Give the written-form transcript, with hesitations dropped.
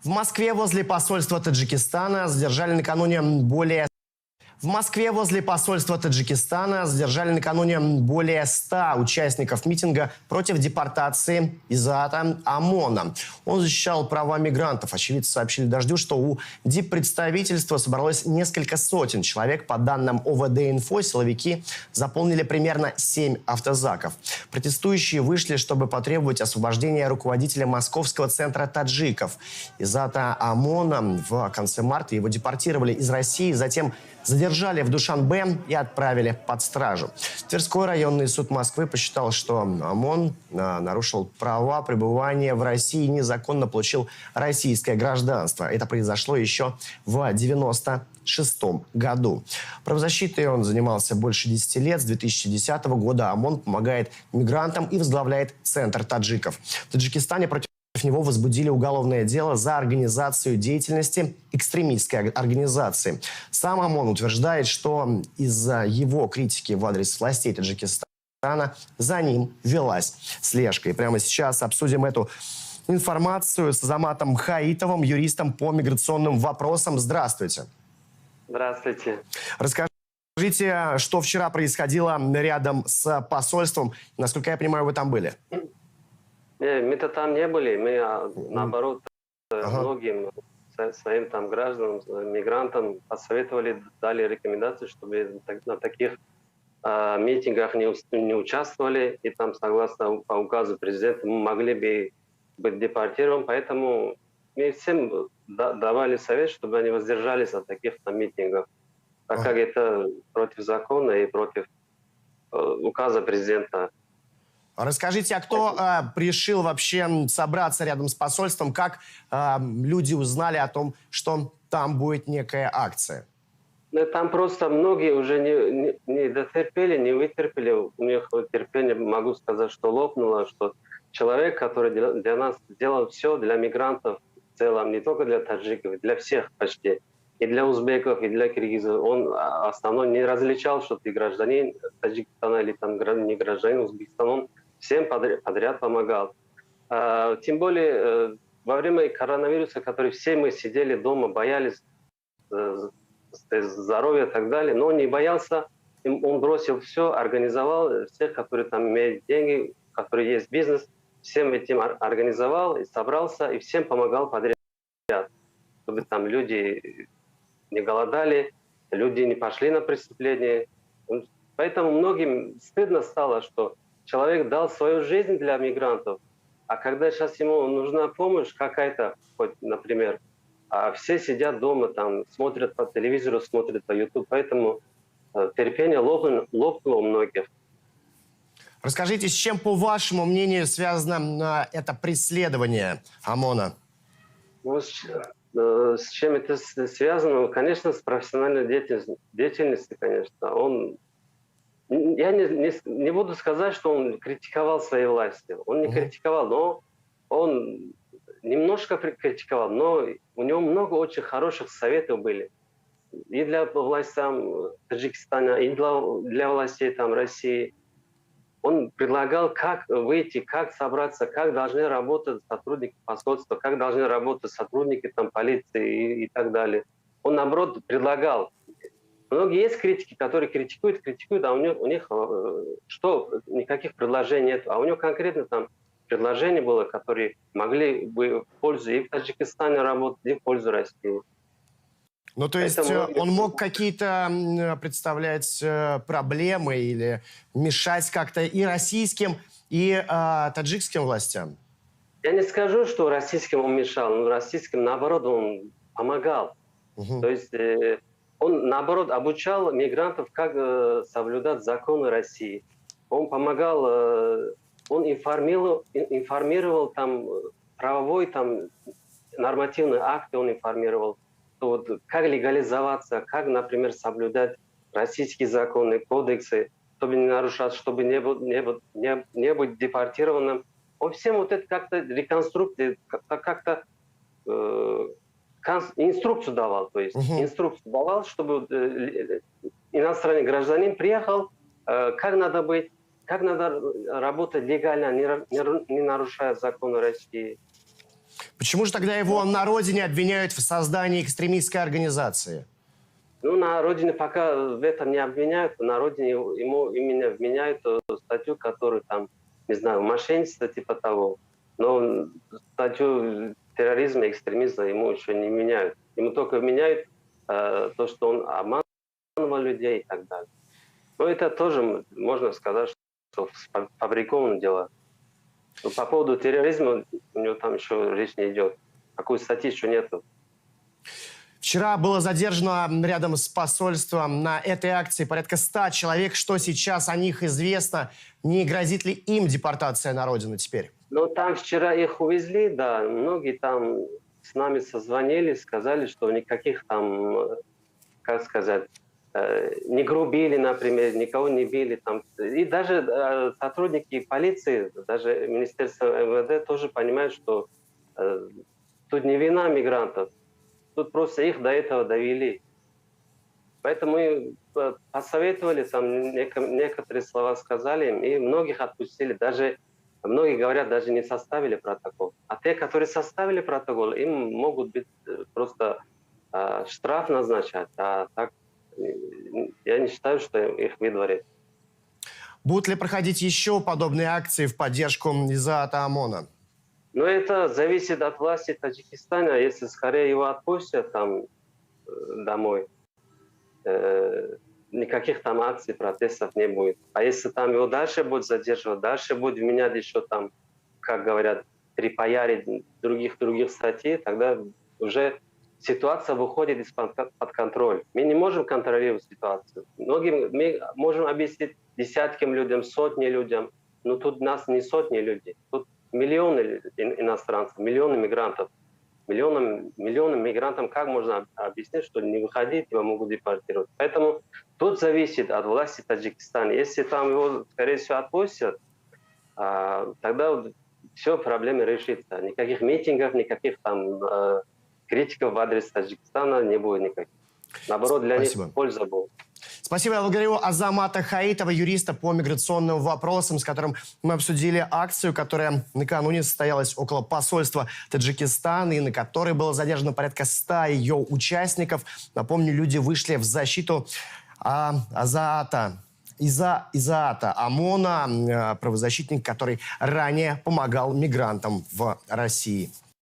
В Москве возле посольства Таджикистана задержали накануне более 100 участников митинга против депортации Изаата ОМОНа. Он защищал права мигрантов. Очевидцы сообщили «Дождю», что у диппредставительства собралось несколько сотен человек. По данным ОВД-инфо, силовики заполнили примерно 7 автозаков. Протестующие вышли, чтобы потребовать освобождения руководителя Московского центра таджиков Изаата ОМОНа. В конце марта его депортировали из России, затем задержали в Душанбе и отправили под стражу. Тверской районный суд Москвы посчитал, что ОМОН нарушил права пребывания в России и незаконно получил российское гражданство. Это произошло еще в 1996 году. Правозащитой он занимался больше 10 лет. С 2010 года ОМОН помогает мигрантам и возглавляет Центр таджиков. В Таджикистане против него возбудили уголовное дело за организацию деятельности экстремистской организации. Сам ОМОН утверждает, что из-за его критики в адрес властей Таджикистана за ним велась слежка. И прямо сейчас обсудим эту информацию с Азаматом Хаитовым, юристом по миграционным вопросам. Здравствуйте. Здравствуйте. Расскажите, что вчера происходило рядом с посольством. Насколько я понимаю, вы там были? Мы-то там не были, мы наоборот многим своим там гражданам, мигрантам посоветовали, дали рекомендации, чтобы на таких митингах не участвовали, и там согласно по указу президента мы могли бы быть депортированы, поэтому мы всем давали совет, чтобы они воздержались от таких митингов, так как это против закона и против указа президента. Расскажите, а кто решил вообще собраться рядом с посольством? Как люди узнали о том, что там будет некая акция? Там просто многие уже не дотерпели, не вытерпели. У них терпение, могу сказать, что лопнуло, что человек, который для нас делал все, для мигрантов в целом, не только для таджиков, для всех почти, и для узбеков, и для киргизов, он основной не различал, что ты гражданин Таджикистана или там не гражданин Узбекистана, он всем подряд помогал. Тем более во время коронавируса, который все мы сидели дома, боялись здоровья и так далее, но он не боялся, он бросил все, организовал всех, которые там имеют деньги, которые есть бизнес, всем этим организовал и собрался, и всем помогал подряд, чтобы там люди не голодали, люди не пошли на преступление. Поэтому многим стыдно стало, что человек дал свою жизнь для мигрантов, а когда сейчас ему нужна помощь какая-то, хоть, например, а все сидят дома, там, смотрят по телевизору, смотрят по YouTube, поэтому терпение лопнуло у многих. Расскажите, с чем, по вашему мнению, связано это преследование ОМОНа? Ну, с чем это связано? Конечно, с профессиональной деятельностью, конечно. Я не буду сказать, что он критиковал свои власти. Он не критиковал, но он немножко критиковал, но у него много очень хороших советов были. И для властей Таджикистана, и для властей там, России. Он предлагал, как выйти, как собраться, как должны работать сотрудники посольства, как должны работать сотрудники там, полиции и так далее. Он, наоборот, предлагал. Многие есть критики, которые критикуют, а у них что, никаких предложений нет. А у него конкретно там предложения было, которые могли бы в пользу и в Таджикистане работать, и в пользу России. Ну, то есть он мог какие-то представлять проблемы или мешать как-то и российским, и таджикским властям? Я не скажу, что российским он мешал, но российским, наоборот, он помогал. То есть он, наоборот, обучал мигрантов, как соблюдать законы России. Он помогал, он информировал там, правовой, там, нормативные акты, он информировал. Вот, как легализоваться, как, например, соблюдать российские законы, кодексы, чтобы не нарушать, чтобы не быть депортированным. Он всем вот это как-то реконструкцию, как-то инструкцию давал, то есть инструкцию давал, чтобы иностранный гражданин приехал, как надо быть, как надо работать легально, не нарушая законы России. Почему же тогда его на родине обвиняют в создании экстремистской организации? Ну, на родине пока в этом не обвиняют. На родине ему именно вменяют статью, которую там, не знаю, мошенничество типа того. Но статью терроризма, экстремизма ему еще не меняют. Ему только вменяют то, что он обманывал людей и так далее. Но это тоже можно сказать, что фабрикованное дело. Но по поводу терроризма у него там еще речь не идет. Какой статьи еще нету. Вчера было задержано рядом с посольством на этой акции порядка 100 человек. Что сейчас о них известно? Не грозит ли им депортация на родину теперь? Ну, там вчера их увезли, да. Многие там с нами созвонились, сказали, что никаких там, как сказать, не грубили, например, никого не били. Там. И даже сотрудники полиции, даже Министерство МВД тоже понимают, что тут не вина мигрантов. Тут просто их до этого довели. Поэтому мы посоветовали, там некоторые слова сказали им, и многих отпустили. Даже, многие говорят, даже не составили протокол. А те, которые составили протокол, им могут быть просто штраф назначать. А так я не считаю, что их выдворят. Будут ли проходить еще подобные акции в поддержку Изаата Омона? Но это зависит от власти Таджикистана. Если скорее его отпустят там домой, никаких там акций, протестов не будет. А если там его дальше будут задерживать, дальше будут вменять еще там, как говорят, припаярить других статей, тогда уже ситуация выходит из-под контроля. Мы не можем контролировать ситуацию. Мы можем объяснить десяткам людям, сотни людям, но тут нас не сотни людей. Тут миллионы иностранцев, миллионы мигрантов. Миллионам мигрантам как можно объяснить, что не выходить, его могут депортировать. Поэтому тут зависит от власти Таджикистана. Если там его, скорее всего, отпустят, тогда все проблемы решится. Никаких митингов, никаких там критиков в адрес Таджикистана не будет никаких. Наоборот, для них польза будет. Спасибо. Я благодарю Азамата Хаитова, юриста по миграционным вопросам, с которым мы обсудили акцию, которая накануне состоялась около посольства Таджикистана, и на которой было задержано порядка 100 ее участников. Напомню, люди вышли в защиту Изаата Омона, правозащитник, который ранее помогал мигрантам в России.